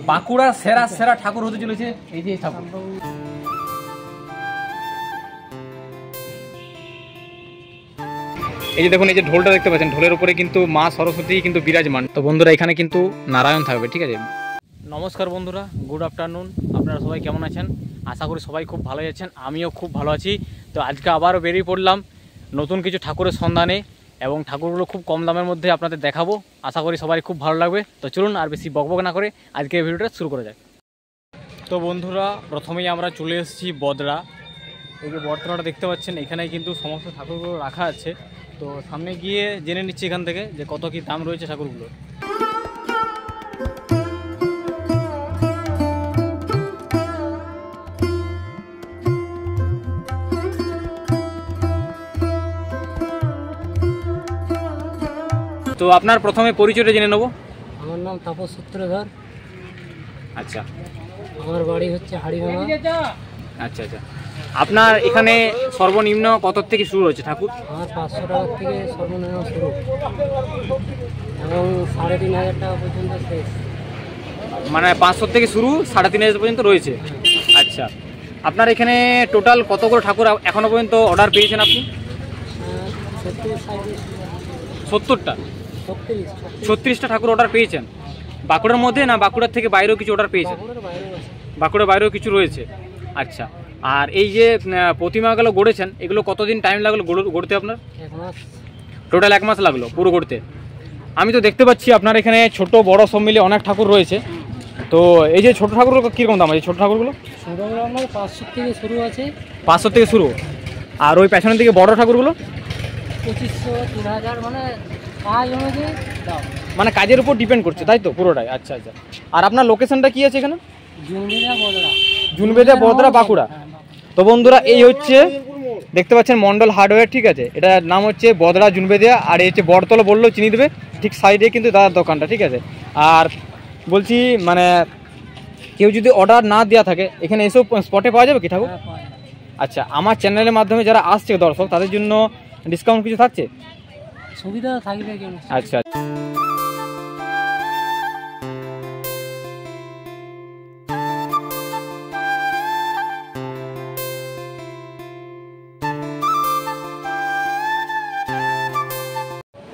বাঁকুড়ার সেরা সেরা ঠাকুর হতে চলেছে এই যে ঠাকুর। এই যে দেখুন, এই যে ঢোলটা দেখতে পাচ্ছেন, ঢোলের উপরে কিন্তু মা সরস্বতী কিন্তু বিরাজমান। তো বন্ধুরা এখানে কিন্তু নারায়ণ থাকবে, ঠিক আছে। নমস্কার বন্ধুরা, গুড আফটারনুন। আপনারা সবাই কেমন আছেন? আশা করি সবাই খুব ভালোই আছেন, আমিও খুব ভালো আছি। তো আজকে আবারও বেরিয়ে পড়লাম নতুন কিছু ঠাকুরের সন্ধানে, এবং ঠাকুরগুলো খুব কম দামের মধ্যে আপনাদের দেখাবো। আশা করি সবাই খুব ভালো লাগবে। তো চলুন আর বেশি বকবক না করে আজকে এই ভিডিওটা শুরু করা যায়। তো বন্ধুরা প্রথমেই আমরা চলে এসেছি বদরা। এই যে বর্তমানটা দেখতে পাচ্ছেন, এখানে কিন্তু সমস্ত ঠাকুরগুলো রাখা আছে। তো সামনে গিয়ে জেনে নিচ্ছি এখান থেকে যে কত কি দাম রয়েছে ঠাকুরগুলোর। তো আপনার প্রথমে পরিচয়টা জেনে নেব। আমার নাম তাপস সূত্রধর। আচ্ছা, আমার বাড়ি হচ্ছে হাড়িভাঙা। আচ্ছা আচ্ছা। আপনার এখানে সর্বনিম্ন কত থেকে শুরু হচ্ছে ঠাকুর? আমার 500 টাকা থেকে সর্বনিম্ন শুরু, এবং 3500 টাকা পর্যন্ত শেষ। মানে 500 থেকে শুরু, 3500 পর্যন্ত রয়েছে। আচ্ছা, আপনার এখানে টোটাল কত করে ঠাকুর এখনো পর্যন্ত অর্ডার পেয়েছেন আপনি? 70টা, 36টা ঠাকুর অর্ডার পেয়েছেন। বাঁকুড়ার মধ্যে না বাঁকুড়ার থেকে বাইরেও কিছু অর্ডার পেয়েছেন? বাঁকুড়ার বাইরেও কিছু রয়েছে। আচ্ছা, আর এই যে প্রতিমাগুলো গড়েছেন, এগুলো কতদিন টাইম লাগলো গড়তে আপনার? টোটাল 1 মাস লাগলো পুরো গড়তে। আমি তো দেখতে পাচ্ছি আপনার এখানে ছোট বড় সব মিলে অনেক ঠাকুর রয়েছে। তো এই যে ছোট ঠাকুরগুলো কীরকম দাম আছে? ছোট ঠাকুরগুলো 500 থেকে শুরু আছে। 500 থেকে শুরু। আর ওই পেছনের দিকে বড় ঠাকুরগুলো 2500, 3000, মানে কাজ অনুযায়ী দাম, মানে কাজের উপর ডিপেন্ড করছে, তাই তো পুরোটাই? আচ্ছা আচ্ছা। আর আপনার লোকেশনটা কি আছে এখানে? জুনবেদিয়া বদরা, বাঁকুড়া। তো বন্ধুরা এই হচ্ছে দেখতে পাচ্ছেন মন্ডল হার্ডওয়্যার, ঠিক আছে। এটার নাম হচ্ছে বদরা জুনবেদিয়া, আর এই হচ্ছে বড়তলা বললেও চিনি দেবে, ঠিক সাইডে কিন্তু দাদার দোকানটা, ঠিক আছে। আর বলছি মানে কেউ যদি অর্ডার না দেওয়া থাকে এখানে এসব স্পটে পাওয়া যাবে কি ঠাকুর? আচ্ছা, আমার চ্যানেলের মাধ্যমে যারা আসছে দর্শক তাদের জন্য ডিসকাউন্ট কিছু থাকছে? সুবিধা থাকবে। আচ্ছা।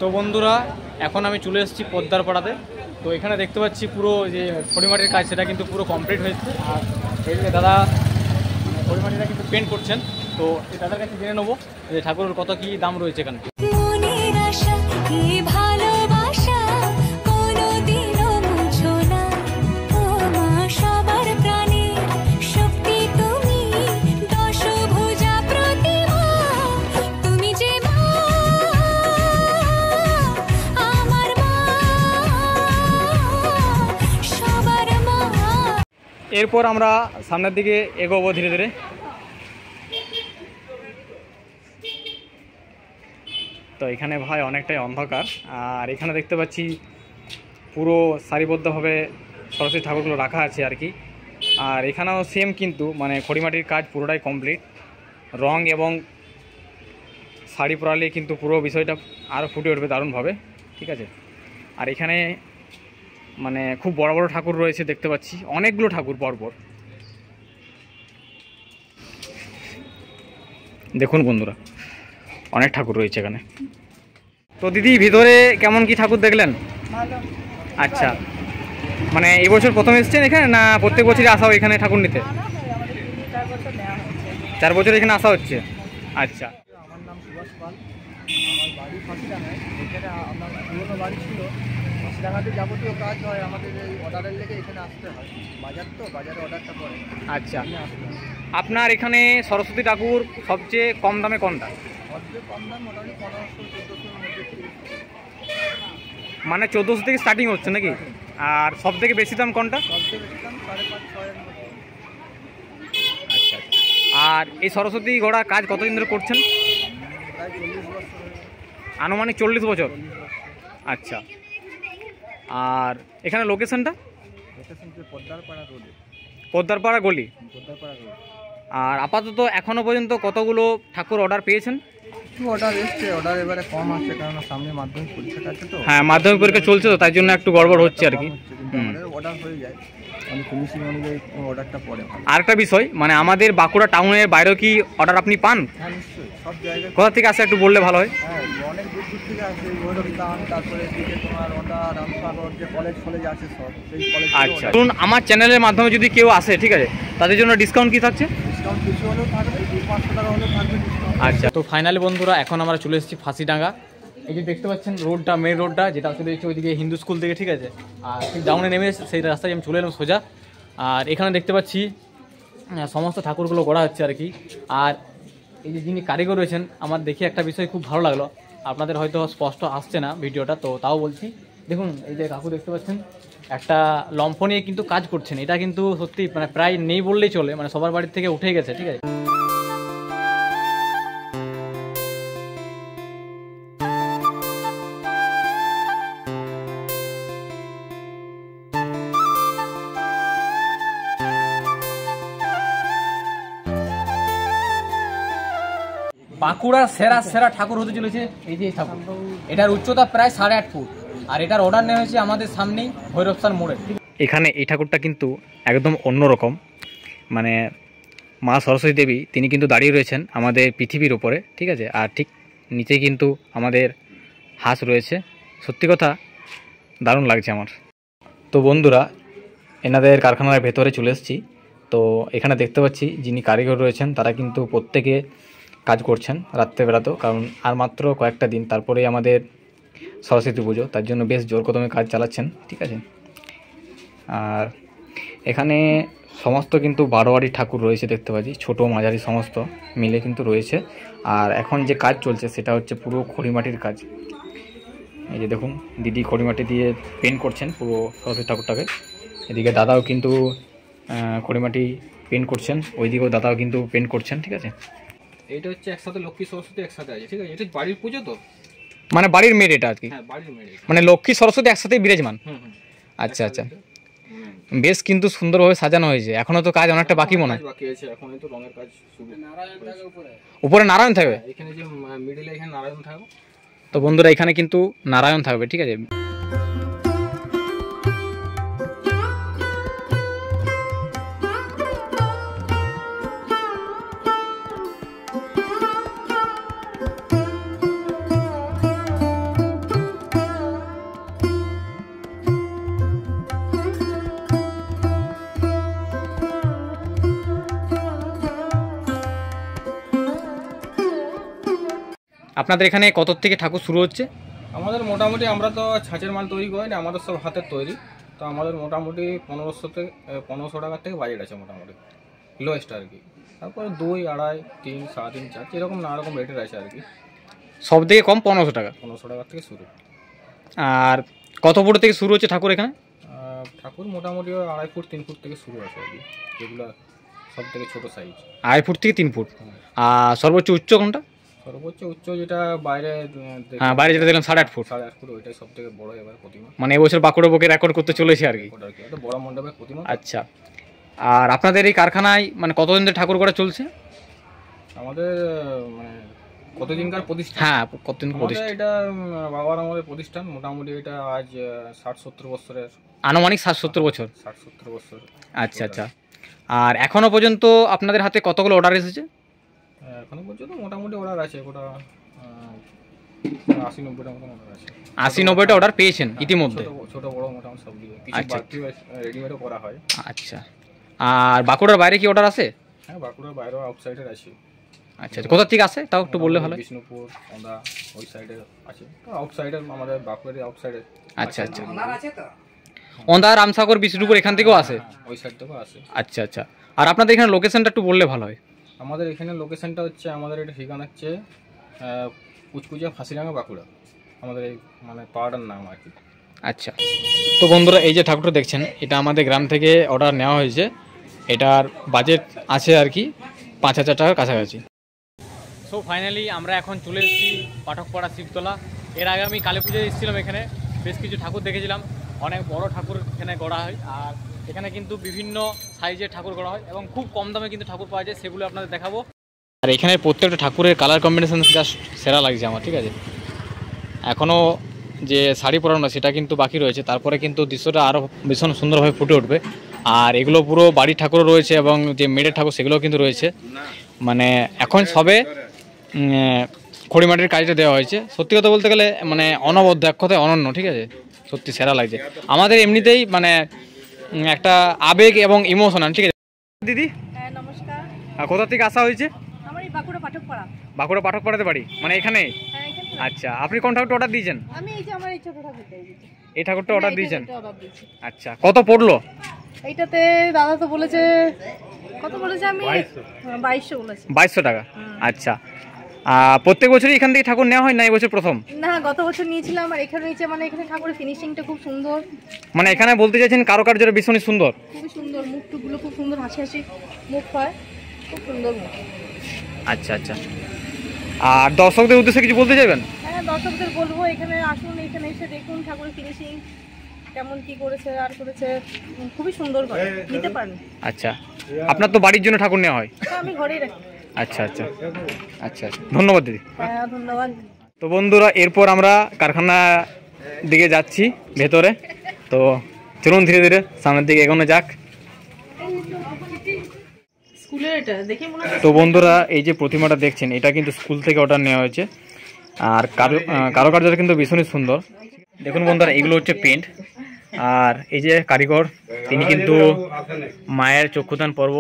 তো বন্ধুরা এখন আমি চলে এসেছি পদ্মার পাড়াতে। তো এখানে দেখতে পাচ্ছি পুরো যে খড়িমাটির কাজ সেটা কিন্তু পুরো কমপ্লিট হয়েছে। আর এই যে দাদা খড়িমাটিটা কিন্তু পেন্ট করছেন। তো এই দাদার কাছে জেনে নেবো যে ঠাকুরের কত কি দাম রয়েছে এখানে। এরপর আমরা সামনের দিকে এগোবো ধীরে ধীরে। তো এখানে ভাই অনেকটাই অন্ধকার, আর এখানে দেখতে পাচ্ছি পুরো সারিবদ্ধভাবে সরস্বতী ঠাকুরগুলো রাখা আছে আর কি। আর এখানেও সেম কিন্তু মানে খড়িমাটির কাজ পুরোটাই কমপ্লিট, রং এবং শাড়ি পরালে কিন্তু পুরো বিষয়টা আরও ফুটে উঠবে দারুণভাবে, ঠিক আছে। আর এখানে মানে খুব বড় বড় ঠাকুর রয়েছে দেখতে পাচ্ছি, অনেকগুলো ঠাকুর পরপর। দেখুন বন্ধুরা অনেক ঠাকুর রয়েছে এখানে। তো দিদি ভিতরে কেমন কি ঠাকুর দেখলেন? আচ্ছা, মানে এবছর প্রথম এসেছেন এখানে না প্রত্যেক বছরই আসা হয় এখানে ঠাকুর নিতে? 4 বছর এখানে আসা হচ্ছে। আচ্ছা। আমার নাম সুভাষ পাল, আমার বাড়ি ফাঁসিডাঙ্গায়। এখানে আমার পুরোনো বাড়ি ছিল। ফাঁসিডাঙ্গাতে যাবতীয় কাজ হয় আমাদের এই অর্ডারের লেগে এখানে আসতে হয়। বাজার তো, বাজারে অর্ডারটা পড়ে। আচ্ছা, আপনার এখানে সরস্বতী ঠাকুর সবচেয়ে কম দামে কোনটা? সবচেয়ে কম দাম মোটামুটি 1500-1400-র মধ্যে। মানে 1400 থেকে স্টার্টিং হচ্ছে নাকি? আর সব থেকে বেশি দাম কোনটা? সবচেয়ে বেশি দাম 5,500-6,000 মধ্যে। আচ্ছা। আর এই সরস্বতী ঘোড়া কাজ কতদিন ধরে করছেন? প্রায় 40 বছর। আনুমানিক 40 বছর। আচ্ছা। আর এখানে লোকেশনটা? পদ্মারপাড়া রোডে। পদ্মারপাড়া গলি। পদ্মারপাড়া রোড। আর আপাতত এখনো পর্যন্ত কতগুলো ঠাকুর অর্ডার পেয়েছেন? একটু অর্ডার এসছে, অর্ডার এবারে কম আসছে কারণ সামনে মাধ্যমিক পরীক্ষা আছে তো। হ্যাঁ, মাধ্যমিক পরীক্ষা চলছে তো, তাই জন্য একটু গড়বড় হচ্ছে আর কি। আমাদের অর্ডার হয়ে যায়, মানে ফিনিশিং অনুযায়ী অর্ডারটা পড়ে। আরেকটা বিষয়, মানে আমাদের বাঁকুড়া টাউনের বাইরেও কি অর্ডার আপনি পান? হ্যাঁ নিশ্চয়ই, সব জায়গায়। কোথা থেকে আসে একটু বললে ভালো হয়। হ্যাঁ, অনেক দূর দূর থেকে আসে, ভৈরবীতান, তারপরে এদিকে তোমার অর্ডার রামসাগর যে কলেজ আছে সব, সেই কলেজ। আচ্ছা, ধরুন আমার চ্যানেলের মাধ্যমে যদি কেউ আসে, ঠিক আছে, তাদের জন্য ডিসকাউন্ট কি থাকছে? ডিসকাউন্ট কিছু হলেও থাকবে, 200-500 টাকা হলেও থাকবে ডিসকাউন্ট। আচ্ছা, তো ফাইনালি বন্ধুরা এখন আমরা চলে এসেছি ফাঁসিডাঙ্গা। এই যে দেখতে পাচ্ছেন রোডটা, মেন রোডটা যেটা চলে এসেছে ওইদিকে হিন্দু স্কুল থেকে, ঠিক আছে। আর ঠিক ডাউনে নেমে সেই রাস্তায় আমি চলে এলাম সোজা। আর এখানে দেখতে পাচ্ছি সমস্ত ঠাকুরগুলো গড়া হচ্ছে আর কি। আর এই যে যিনি কারিগর রয়েছেন, আমার দেখে একটা বিষয় খুব ভালো লাগলো, আপনাদের হয়তো স্পষ্ট আসছে না ভিডিওটা, তো তাও বলছি। দেখুন এই যে কাকু দেখতে পাচ্ছেন একটা লম্ফ নিয়ে কিন্তু কাজ করছেন। এটা কিন্তু সত্যি মানে প্রায় নেই বললেই চলে, মানে সবার বাড়ির থেকে উঠে গেছে, ঠিক আছে। বাঁকুড়ার সেরা সেরা ঠাকুর হতে চলেছে এই যে ঠাকুর। এটার উচ্চতা প্রায় 8.5 ফুট, আর এটার অর্ডার নেওয়া হয়েছে আমাদের সামনেই ভৈরবস্থান মোড়ে। এখানে এই ঠাকুরটা কিন্তু একদম অন্যরকম, মানে মা সরস্বতী দেবী তিনি কিন্তু দাঁড়িয়ে রয়েছেন আমাদের পৃথিবীর ওপরে, ঠিক আছে। আর ঠিক নিচে কিন্তু আমাদের হাঁস রয়েছে। সত্যি কথা দারুণ লাগছে আমার। তো বন্ধুরা এনাদের কারখানার ভেতরে চলে এসেছি। তো এখানে দেখতে পাচ্ছি যিনি কারিগর রয়েছেন তারা কিন্তু প্রত্যেকে কাজ করছেন রাত্রেবেলাতেও, কারণ আর মাত্র কয়েকটা দিন তারপরেই আমাদের সরস্বতী পুজো, তার জন্য বেশ জোর কদমে কাজ চালাচ্ছেন, ঠিক আছে। আর এখানে সমস্ত কিন্তু বারোয়ারি ঠাকুর রয়েছে দেখতে পাচ্ছি, ছোটো মাঝারি সমস্ত মিলে কিন্তু রয়েছে। আর এখন যে কাজ চলছে সেটা হচ্ছে পুরো খড়িমাটির কাজ। এই যে দেখুন দিদি খড়িমাটি দিয়ে পেন্ট করছেন পুরো সরস্বতী ঠাকুরটাকে। এদিকে দাদাও কিন্তু খড়িমাটি পেন্ট করছেন, ওইদিকেও দাদাও কিন্তু পেন্ট করছেন, ঠিক আছে। এইটা হচ্ছে একসাথে লক্ষ্মী সরস্বতী একসাথে আছে, ঠিক আছে। এটা বাড়ির পুজো তো, মানে বাড়ির মেয়ে এটা আর কি। হ্যাঁ বাড়ির মেয়ে, মানে লক্ষ্মী সরস্বতী একসাথে বিরাজমান। আচ্ছা আচ্ছা, বেশ কিন্তু সুন্দরভাবে সাজানো হয়েছে। এখনো তো কাজ অনেকটা বাকি মনে হয়। বাকি আছে, এখন তো রঙের কাজ শুরু। উপরে নারায়ণ থাকবে, এখানে যে মিডলে এখানে নারায়ণ থাকবে। তো বন্ধুরা এখানে কিন্তু নারায়ণ থাকবে, ঠিক আছে। আপনাদের এখানে কত থেকে ঠাকুর শুরু হচ্ছে? আমাদের মোটামুটি, আমরা তো ছাঁচের মাল তৈরি করি না, আমাদের সব হাতের তৈরি। তো আমাদের মোটামুটি 1500 টাকার থেকে বাজেট আছে মোটামুটি, লোয়েস্ট আর কি। তারপরে 2, 2.5, 3, 3.5, 4 এরকম নানা রকম রেটের আছে আর কি। সব থেকে কম 1500 টাকা। 1500 টাকার থেকে শুরু। আর কত ফুট থেকে শুরু হচ্ছে ঠাকুর এখানে? ঠাকুর মোটামুটি 2.5 ফুট 3 ফুট থেকে শুরু আছে আর কি, যেগুলো সব থেকে ছোটো সাইজ। 2.5 ফুট থেকে 3 ফুট। আর সর্বোচ্চ উচ্চ কোনটা? সর্বোচ্চ উচ্চ যেটা বাইরে, হ্যাঁ বাইরে যেটা দিলাম 8.5 ফুট। 8.5 ফুট, ওইটাই সব থেকে বড় এবার প্রতিমা। মানে এবছর বাঁকুড়া বুকে রেকর্ড করতে চলেছে আর কি। এটা বড় মণ্ডপের প্রতিমা। আচ্ছা, আর আপনাদের এই কারখানায় মানে কতদিন ধরে ঠাকুর করা চলছে? আমাদের মানে কতদিনকার প্রতিষ্ঠান? হ্যাঁ কতদিন প্রতিষ্ঠান? এটা বাবার আমাদের প্রতিষ্ঠান, মোটামুটি এটা আজ 60-70 বছরের, আনুমানিক 60-70 বছর। 60-70 বছর। আচ্ছা আচ্ছা, আর এখনো পর্যন্ত আপনাদের হাতে কতগুলো অর্ডার এসেছে? এখনো পর্যন্ত মোটামুটি অর্ডার আছে, ওটা 80-90টা মতো অর্ডার আছে। 80-90টা অর্ডার পেয়েছেন ইতিমধ্যে? ছোট বড় মোটামুটি সব দিয়ে, কিছু বাকি রেডিমেডও করা হয়। আচ্ছা, আর বাঁকুড়ার বাইরে কি অর্ডার আছে? হ্যাঁ বাঁকুড়ার বাইরেও আউটসাইডের আছে। আচ্ছা, কোথা থেকে আসে তাও একটু বললে ভালো। বিষ্ণুপুর, ওন্দা, ওই সাইডে আছে। আউটসাইডে আমাদের বাঁকুড়ার আউটসাইডে। আচ্ছা আচ্ছা, ওন্দা, রামসাগর, বিষ্ণুপুর এখান থেকেও আসে? ওই সাইড থেকেও আসে। আচ্ছা আচ্ছা, আর আপনাদের এখানে লোকেশনটা একটু বললে ভালো হয়। আমাদের এখানে লোকেশনটা হচ্ছে, আমাদের এটা ঠিকানা হচ্ছে কুচকুচিয়া ফাঁসিডাঙ্গা বাঁকুড়া, আমাদের এই মানে পাড়াটার নাম আর কি। আচ্ছা, তো বন্ধুরা এই যে ঠাকুরটা দেখছেন এটা আমাদের গ্রাম থেকে অর্ডার নেওয়া হয়েছে। এটার বাজেট আছে আর কি 5000 টাকার কাছাকাছি। সো ফাইনালি আমরা এখন চলে এসেছি পাঠকপাড়া শিবতলা। এর আগে আমি কালী পুজোয় এসেছিলাম, এখানে বেশ কিছু ঠাকুর দেখেছিলাম, অনেক বড় ঠাকুর এখানে গড়া হয়। আর এখানে কিন্তু বিভিন্ন সাইজের ঠাকুর করা হয় এবং খুব কম দামে কিন্তু ঠাকুর পাওয়া যায়, সেগুলো আপনাদের দেখাবো। আর এখানে প্রত্যেকটা ঠাকুরের কালার কম্বিনেশন জাস্ট সেরা লাগছে আমার, ঠিক আছে। এখনও যে শাড়ি পরানো সেটা কিন্তু বাকি রয়েছে, তারপরে কিন্তু দৃশ্যটা আরও ভীষণ সুন্দরভাবে ফুটে উঠবে। আর এগুলো পুরো বাড়ির ঠাকুরও রয়েছে এবং যে মেডের ঠাকুর সেগুলোও কিন্তু রয়েছে। মানে এখন সবে খড়িমাটির কাজটা দেওয়া হয়েছে। সত্যি কথা বলতে গেলে মানে অনবদ্য, এক কথায় অনন্য, ঠিক আছে। সত্যি সেরা লাগছে আমাদের এমনিতেই, মানে একটা আবেগ এবং ইমোশনাল, ঠিক আছে। দিদি হ্যাঁ নমস্কার, কোথা থেকে আসা হয়েছে? আমার এই বাঁকুড়া পাঠকপাড়া। বাঁকুড়া পাঠকপাড়াতে বাড়ি, মানে এখানে? হ্যাঁ এখানে। আচ্ছা, আপনি কোন ঠাকুরটা অর্ডার দিয়েছেন? আমি এই যে আমার এই ছোট ঠাকুরটা দিয়েছি। এই ঠাকুরটা অর্ডার দিয়েছেন? অর্ডার দিয়েছি। আচ্ছা, কত পড়লো এইটাতে দাদা তো বলেছে, কত বলেছে? আমি 2200 বলেছি। 2200 টাকা। আচ্ছা, প্রত্যেক বছরই এখান থেকে ঠাকুর নেওয়া হয় না এই বছর প্রথম? না, গত বছর নিয়েছিলাম। আর এখানে নিচে মানে এখানে ঠাকুরের ফিনিশিংটা খুব সুন্দর। মানে এখানে বলতে চাইছেন কারুকার্যটা ভীষণই সুন্দর? খুবই সুন্দর, মুখটুকগুলো খুব সুন্দর, হাসি হাসি মুখ হয়, খুব সুন্দর মুখ। আচ্ছা আচ্ছা, আর দর্শকদের উদ্দেশ্যে কিছু বলতে চাইবেন? হ্যাঁ, দর্শকদের বলবো এখানে আসুন, এখানে এসে দেখুন ঠাকুরের ফিনিশিং কেমন কি করেছে আর করেছে, খুবই সুন্দর করে নিতে পারেন। আচ্ছা, আপনার তো বাড়ির জন্য ঠাকুর নেওয়া হয়? হ্যাঁ, আমি ঘরেই রাখি। আচ্ছা আচ্ছা আচ্ছা আচ্ছা, ধন্যবাদ দিদি। হ্যাঁ ধন্যবাদ। তো বন্ধুরা, এরপর আমরা কারখানা দিকে যাচ্ছি ভেতরে। তো চলুন ধীরে ধীরে সামনের দিকে এগোনো যাক। স্কুলের এটা দেখে মনে হয়। তো বন্ধুরা, এই যে প্রতিমাটা দেখছেন এটা কিন্তু স্কুল থেকে অর্ডার নেওয়া হয়েছে। আর কারুকার্যটা কিন্তু ভীষণই সুন্দর। দেখুন বন্ধুরা, এগুলো হচ্ছে পেন্ট। আর এই যে কারিগর, তিনি কিন্তু মায়ের চক্ষুদান পর্ব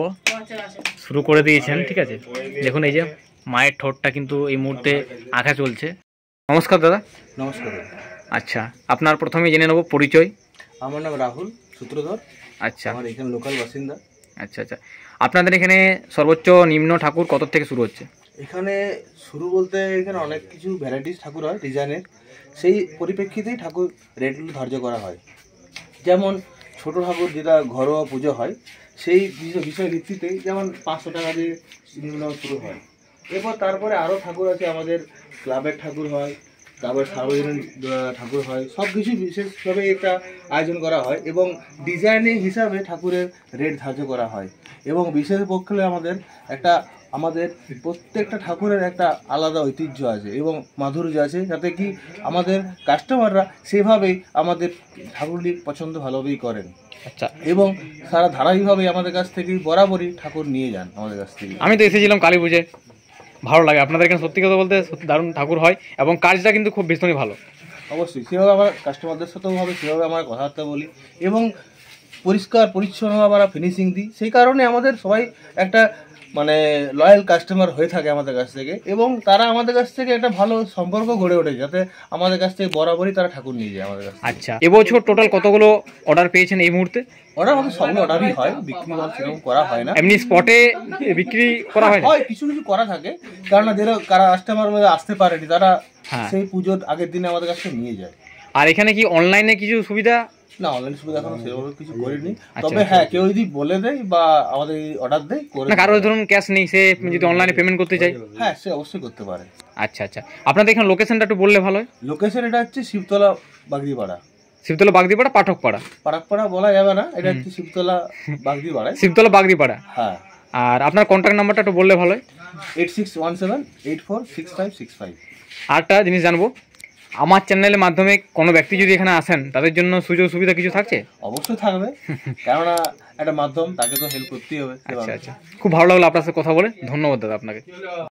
শুরু করে দিয়েছেন, ঠিক আছে। দেখুন এই যে মায়ের ঠোঁটটা কিন্তু এই মুহূর্তে আঁকা চলছে। নমস্কার দাদা। নমস্কার। আচ্ছা, আপনার প্রথমে জেনে নেব পরিচয়। আমার নাম রাহুল সূত্রধর। আচ্ছা, আমার এখানে লোকাল বাসিন্দা। আচ্ছা আচ্ছা, আপনাদের এখানে সর্বোচ্চ নিম্ন ঠাকুর কত থেকে শুরু হচ্ছে? এখানে শুরু বলতে এখানে অনেক কিছু ভ্যারাইটিস ঠাকুর হয় ডিজাইনের, সেই পরিপ্রেক্ষিতেই ঠাকুর রেটগুলো ধার্য করা হয়। যেমন ছোট ঠাকুর যেটা ঘরোয়া পুজো হয় সেই বিষয় ভিত্তিতেই যেমন 500 টাকা দিয়ে নিম্ন শুরু হয়। এরপর তারপরে আরও ঠাকুর আছে, আমাদের ক্লাবের ঠাকুর হয়, তারপরে সার্বজনীন ঠাকুর হয়, সব কিছু বিশেষভাবে একটা আয়োজন করা হয় এবং ডিজাইনিং হিসাবে ঠাকুরের রেট ধার্য করা হয়। এবং বিশেষ পক্ষে আমাদের প্রত্যেকটা ঠাকুরের একটা আলাদা ঐতিহ্য আছে এবং মাধুর্য আছে, যাতে কি আমাদের কাস্টমাররা সেভাবেই আমাদের ঠাকুরটি পছন্দ ভালোভাবেই করেন। আচ্ছা, এবং সারা ধারাবাহিকভাবে আমাদের কাছ থেকে বরাবরই ঠাকুর নিয়ে যান আমাদের কাছ থেকে। আমি তো এসেছিলাম কালী পুজোয়, ভালো লাগে আপনাদের এখানে। সত্যি কথা বলতে সত্যি দারুণ ঠাকুর হয় এবং কাজটা কিন্তু খুব ভীষণই ভালো। অবশ্যই সেভাবে আমার কাস্টমারদের সাথেও হবে, সেভাবে আমরা কথাবার্তা বলি এবং পরিষ্কার পরিচ্ছন্ন আমরা ফিনিশিং দিই। সেই কারণে আমাদের সবাই একটা মানে লয়াল কাস্টমার হয়ে থাকে আমাদের কাছ থেকে এবং তারা আমাদের কাছ থেকে একটা ভালো সম্পর্ক গড়ে ওঠে, যাতে আমাদের কাছ থেকে বরাবরই তারা ঠাকুর নিয়ে যায় আমাদের কাছ থেকে। আচ্ছা, এবছর টোটাল কতগুলো অর্ডার পেয়েছেন এই মুহূর্তে? অর্ডার আমাদের সবগুলো অর্ডারই হয়, বিক্রি সেরকম করা হয় না। এমনি স্পটে বিক্রি করা হয় না? হয়, কিছু কিছু করা থাকে, কারণ যারা কাস্টমার আসতে পারেনি তারা সেই পুজোর আগের দিনে আমাদের কাছ থেকে নিয়ে যায়। আর এখানে কি অনলাইনে কিছু সুবিধা? না, অনলাইন সুবিধা এখনো সেভাবে কিছু করিনি, তবে হ্যাঁ কেউ যদি বলে দেয় বা আমাদের অর্ডার দেয় করে। না, কারো ধরুন ক্যাশ নেই, সে যদি অনলাইনে পেমেন্ট করতে চায়? হ্যাঁ, সে অবশ্যই করতে পারে। আচ্ছা আচ্ছা, আপনাদের এখানে লোকেশনটা একটু বললে ভালো হয়। লোকেশন এটা হচ্ছে শিবতলা বাগদিপাড়া। শিবতলা বাগদিপাড়া পাঠকপাড়া? পাড়া বলা যাবে না, এটা হচ্ছে শিবতলা বাগদিপাড়া। শিবতলা বাগদিপাড়া, হ্যাঁ। আর আপনার কন্ট্যাক্ট নাম্বারটা একটু বললে ভালো হয়। 8617846565। আরেকটা জিনিস জানবো, আমার চ্যানেলের মাধ্যমে কোনো ব্যক্তি যদি এখানে আসেন তাদের জন্য সুযোগ সুবিধা কিছু থাকছে? অবশ্যই থাকবে, কেননা একটা মাধ্যম, তাকে তো হেল্প করতেই হবে। আচ্ছা আচ্ছা, খুব ভালো লাগলো আপনার সাথে কথা বলে। ধন্যবাদ দাদা আপনাকে।